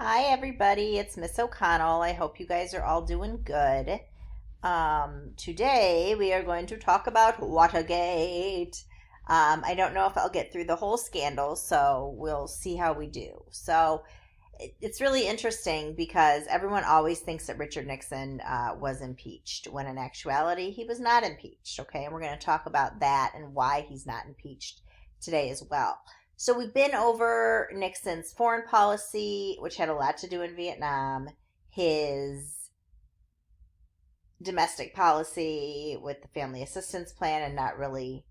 Hi, everybody. It's Miss O'Connell. I hope you guys are all doing good. Today we are going to talk about Watergate. I don't know if I'll get through the whole scandal, so we'll see how we do. It's really interesting because everyone always thinks that Richard Nixon was impeached, when in actuality he was not impeached. Okay, and we're going to talk about that and why he's not impeached today as well. So we've been over Nixon's foreign policy, which had a lot to do in Vietnam, his domestic policy with the family assistance plan, and not really,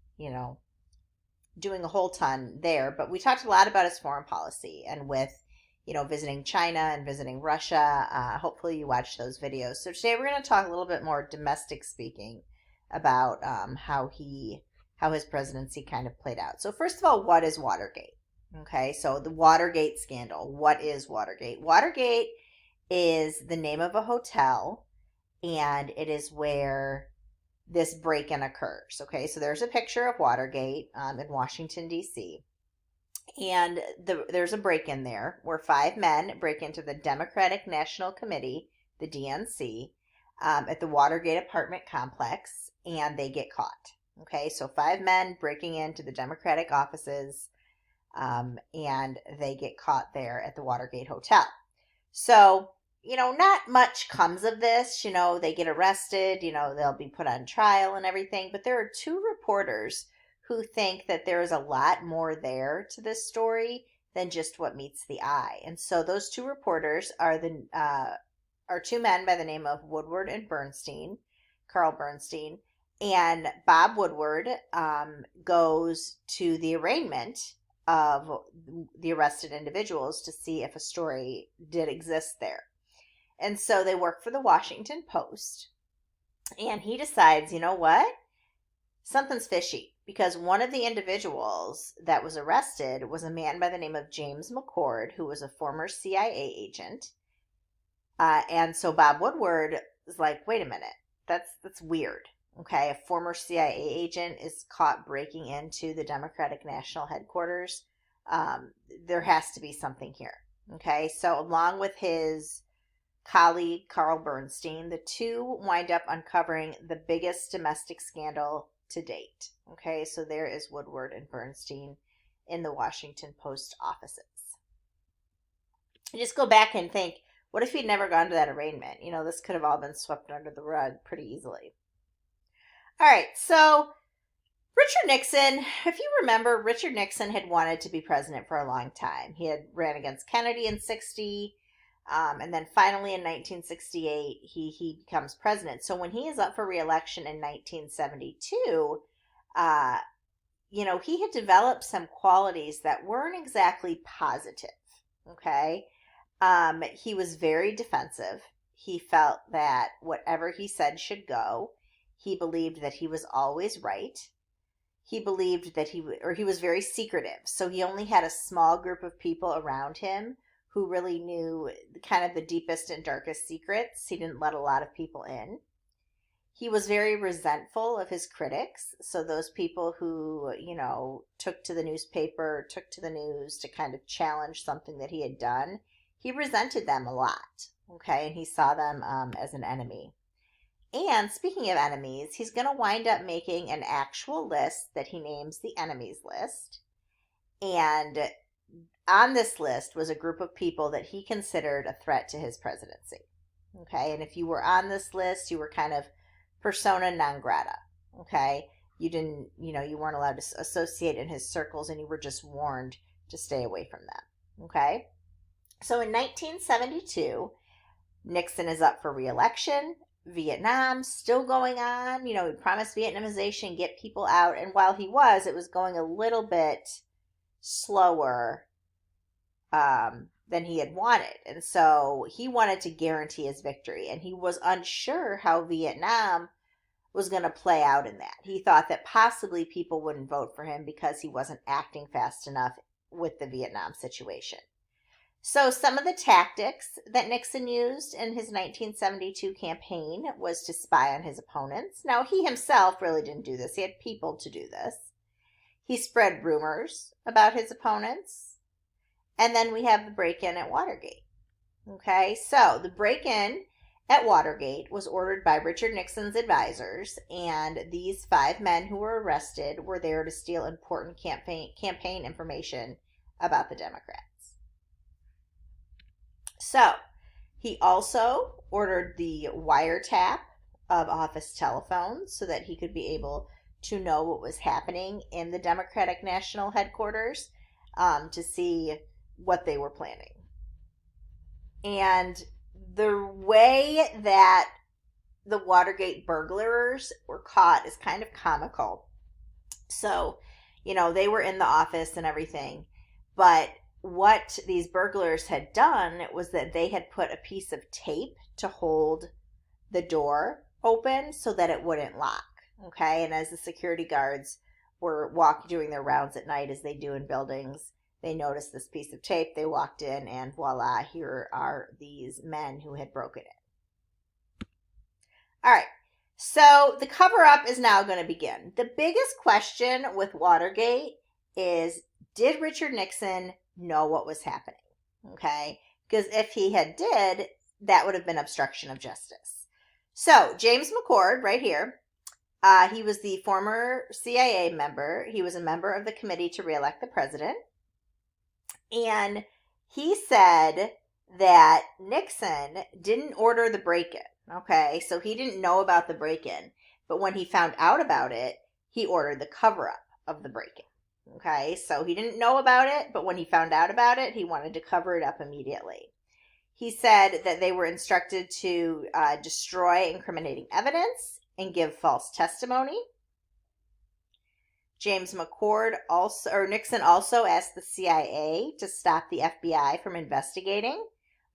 doing a whole ton there. But we talked a lot about his foreign policy and with, visiting China and visiting Russia. Hopefully you watched those videos. So today we're going to talk a little bit more domestic speaking about how his presidency kind of played out. So first of all, what is Watergate? Okay, so the Watergate scandal. What is Watergate? Watergate is the name of a hotel, and it is where this break-in occurs. Okay, so there's a picture of Watergate in Washington, D.C., and there's a break-in there where five men break into the Democratic National Committee, the DNC, at the Watergate apartment complex, and they get caught. Okay, so five men breaking into the Democratic offices, and they get caught there at the Watergate Hotel. So, not much comes of this. They get arrested, they'll be put on trial and everything. But there are two reporters who think that there is a lot more there to this story than just what meets the eye. And so those two reporters are two men by the name of Woodward and Bernstein, Carl Bernstein. And Bob Woodward goes to the arraignment of the arrested individuals to see if a story did exist there. And so they work for the Washington Post. And he decides, you know what? Something's fishy, because one of the individuals that was arrested was a man by the name of James McCord, who was a former CIA agent. And so Bob Woodward is like, wait a minute, that's weird. Okay, a former CIA agent is caught breaking into the Democratic National Headquarters. There has to be something here. Okay, so along with his colleague Carl Bernstein, the two wind up uncovering the biggest domestic scandal to date. Okay, so there is Woodward and Bernstein in the Washington Post offices. You just go back and think, what if he'd never gone to that arraignment? This could have all been swept under the rug pretty easily. All right, so Richard Nixon, if you remember, Richard Nixon had wanted to be president for a long time. He had ran against Kennedy in 60, and then finally in 1968, he becomes president. So when he is up for re-election in 1972, he had developed some qualities that weren't exactly positive, okay? He was very defensive. He felt that whatever he said should go. He believed that he was always right. He believed that he was very secretive. So he only had a small group of people around him who really knew kind of the deepest and darkest secrets. He didn't let a lot of people in. He was very resentful of his critics. So those people who, took to the newspaper, took to the news to kind of challenge something that he had done, he resented them a lot. Okay, and he saw them as an enemy. And speaking of enemies, he's going to wind up making an actual list that he names the enemies list. And on this list was a group of people that he considered a threat to his presidency. Okay, and if you were on this list, you were kind of persona non grata. Okay, you didn't, you weren't allowed to associate in his circles, and you were just warned to stay away from them. Okay, so in 1972, Nixon is up for re-election. Vietnam still going on. He promised Vietnamization, get people out. And while it was going a little bit slower than he had wanted. And so he wanted to guarantee his victory. And he was unsure how Vietnam was going to play out in that. He thought that possibly people wouldn't vote for him because he wasn't acting fast enough with the Vietnam situation. So some of the tactics that Nixon used in his 1972 campaign was to spy on his opponents. Now, he himself really didn't do this. He had people to do this. He spread rumors about his opponents. And then we have the break-in at Watergate. Okay, so the break-in at Watergate was ordered by Richard Nixon's advisors, and these 5 men who were arrested were there to steal important campaign information about the Democrats. So he also ordered the wiretap of office telephones so that he could be able to know what was happening in the Democratic National Headquarters, to see what they were planning. And the way that the Watergate burglars were caught is kind of comical. So, they were in the office and everything, but what these burglars had done was that they had put a piece of tape to hold the door open so that it wouldn't lock. Okay, and as the security guards were doing their rounds at night, as they do in buildings, they noticed this piece of tape. They walked in, and voila, here are these men who had broken it. All right, so the cover-up is now going to begin. The biggest question with Watergate is, did Richard Nixon know what was happening? Okay, because if he did, that would have been obstruction of justice. So James McCord, right here, he was the former CIA member. He was a member of the committee to reelect the president. And he said that Nixon didn't order the break-in. Okay, so he didn't know about the break-in. But when he found out about it, he ordered the cover-up of the break-in. Okay, so he didn't know about it, but when he found out about it, he wanted to cover it up immediately. He said that they were instructed to destroy incriminating evidence and give false testimony. Nixon also asked the CIA to stop the FBI from investigating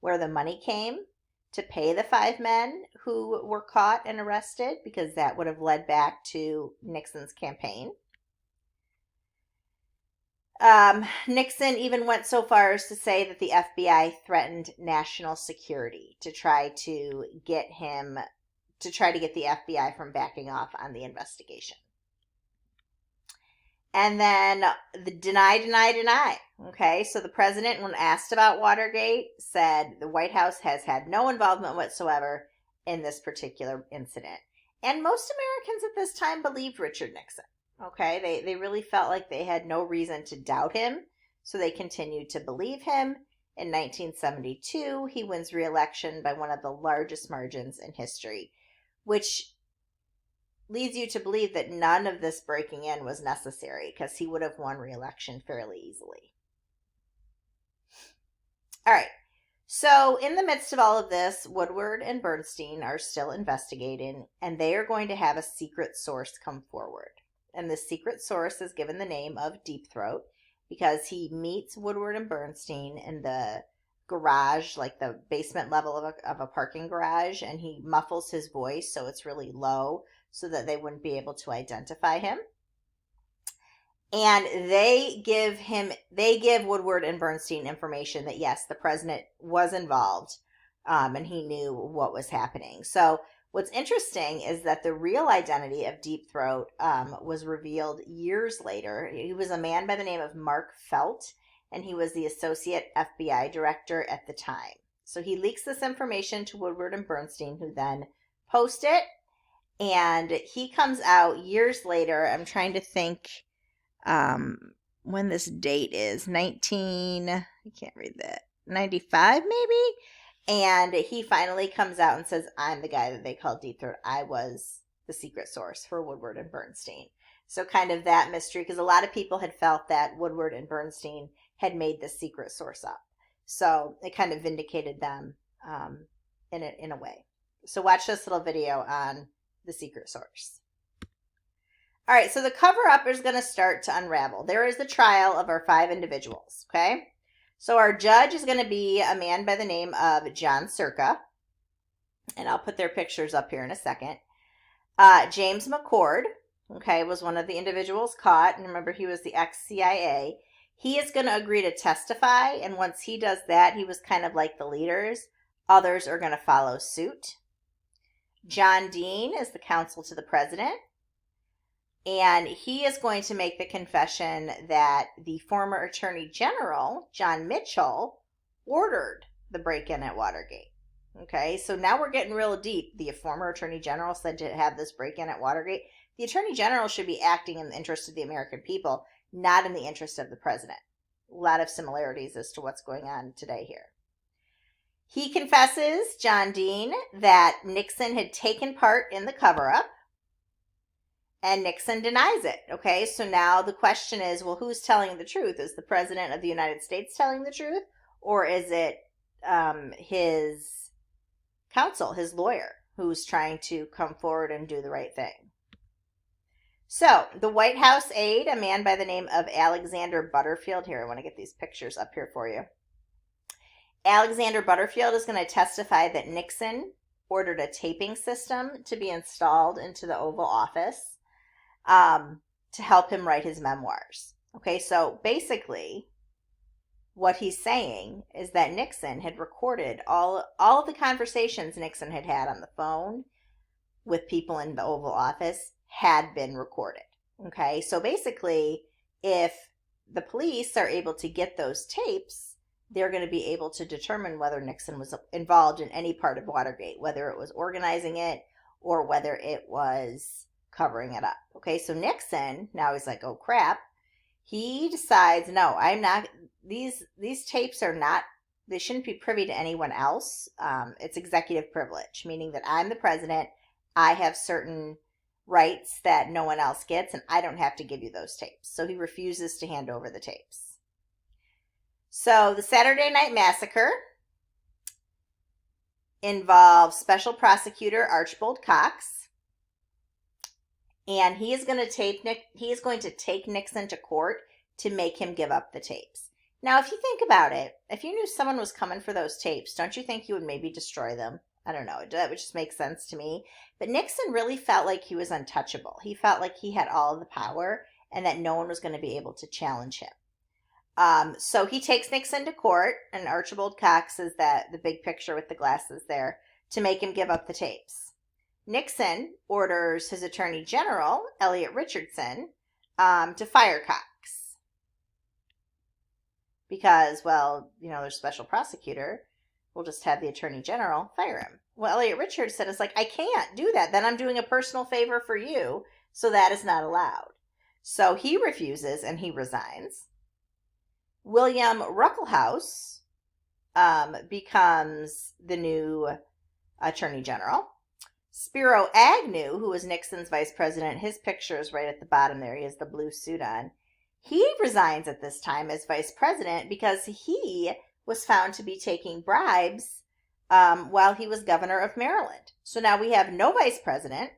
where the money came to pay the 5 men who were caught and arrested, because that would have led back to Nixon's campaign. Nixon even went so far as to say that the FBI threatened national security to try to get the FBI from backing off on the investigation. And then the deny. Okay, so the president, when asked about Watergate, said the White House has had no involvement whatsoever in this particular incident. And most Americans at this time believed Richard Nixon. Okay, they really felt like they had no reason to doubt him, so they continued to believe him. In 1972, he wins re-election by one of the largest margins in history, which leads you to believe that none of this breaking in was necessary, because he would have won re-election fairly easily. All right, so in the midst of all of this, Woodward and Bernstein are still investigating, and they are going to have a secret source come forward. And the secret source is given the name of Deep Throat because he meets Woodward and Bernstein in the garage, like the basement level of a parking garage, and he muffles his voice so it's really low so that they wouldn't be able to identify him. And they give Woodward and Bernstein information that yes, the president was involved, and he knew what was happening. So what's interesting is that the real identity of Deep Throat was revealed years later. He was a man by the name of Mark Felt, and he was the associate FBI director at the time. So he leaks this information to Woodward and Bernstein, who then post it, and he comes out years later. I'm trying to think when this date is. I can't read that, 95 maybe? And he finally comes out and says, I'm the guy that they called Deep Throat. I was the secret source for Woodward and Bernstein. So kind of that mystery, because a lot of people had felt that Woodward and Bernstein had made the secret source up. So it kind of vindicated them in a way. So watch this little video on the secret source. All right, so the cover-up is going to start to unravel. There is the trial of our 5 individuals, okay? So our judge is going to be a man by the name of John Circa, and I'll put their pictures up here in a second. James McCord, okay, was one of the individuals caught, and remember he was the ex-CIA. He is going to agree to testify, and once he does that, he was kind of like the leaders. Others are going to follow suit. John Dean is the counsel to the president. And he is going to make the confession that the former Attorney General, John Mitchell, ordered the break-in at Watergate. Okay, so now we're getting real deep. The former Attorney General said to have this break-in at Watergate. The Attorney General should be acting in the interest of the American people, not in the interest of the president. A lot of similarities as to what's going on today here. He confesses, John Dean, that Nixon had taken part in the cover-up, and Nixon denies it. Okay, so now the question is, well, who's telling the truth? Is the President of the United States telling the truth, or is it his counsel, his lawyer, who's trying to come forward and do the right thing? So the White House aide, a man by the name of Alexander Butterfield, here, I want to get these pictures up here for you. Alexander Butterfield is going to testify that Nixon ordered a taping system to be installed into the Oval Office to help him write his memoirs. Okay, so basically what he's saying is that Nixon had recorded all of the conversations Nixon had had on the phone with people in the Oval Office had been recorded. Okay, so basically, if the police are able to get those tapes, they're going to be able to determine whether Nixon was involved in any part of Watergate, whether it was organizing it or whether it was covering it up. Okay, so Nixon, now he's like, oh crap. He decides, no, I'm not, these tapes are not, they shouldn't be privy to anyone else. It's executive privilege, meaning that I'm the president. I have certain rights that no one else gets, and I don't have to give you those tapes. So he refuses to hand over the tapes. So the Saturday Night Massacre involves Special Prosecutor Archibald Cox, and he is going to take Nixon to court to make him give up the tapes. Now, if you think about it, if you knew someone was coming for those tapes, don't you think you would maybe destroy them? I don't know. That would just make sense to me. But Nixon really felt like he was untouchable. He felt like he had all of the power and that no one was going to be able to challenge him. So he takes Nixon to court, and Archibald Cox is the big picture with the glasses there, to make him give up the tapes. Nixon orders his Attorney General, Elliot Richardson, to fire Cox. Because, well, their special prosecutor will just have the Attorney General fire him. Well, Elliot Richardson is like, I can't do that. Then I'm doing a personal favor for you, so that is not allowed. So he refuses and he resigns. William Ruckelshaus becomes the new Attorney General. Spiro Agnew, who was Nixon's vice president, his picture is right at the bottom there. He has the blue suit on. He resigns at this time as vice president because he was found to be taking bribes while he was governor of Maryland. So now we have no vice president,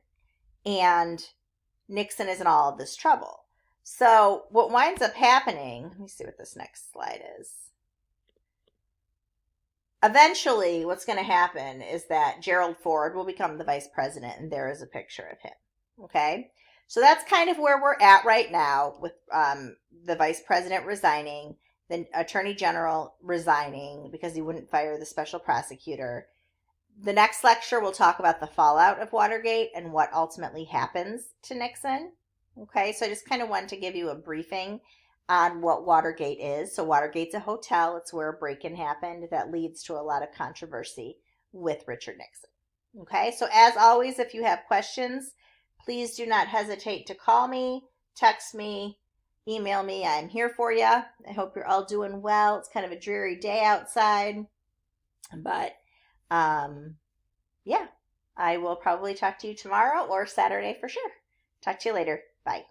and Nixon is in all of this trouble. So what winds up happening, let me see what this next slide is. Eventually, what's going to happen is that Gerald Ford will become the vice president, and there is a picture of him. Okay? So that's kind of where we're at right now with the vice president resigning, the attorney general resigning because he wouldn't fire the special prosecutor. The next lecture, we'll talk about the fallout of Watergate and what ultimately happens to Nixon. Okay, so I just kind of wanted to give you a briefing on what Watergate is. So Watergate's a hotel. It's where a break-in happened that leads to a lot of controversy with Richard Nixon. Okay, so as always, if you have questions, please do not hesitate to call me, text me, email me. I'm here for you. I hope you're all doing well. It's kind of a dreary day outside, but yeah, I will probably talk to you tomorrow or Saturday for sure. Talk to you later. Bye.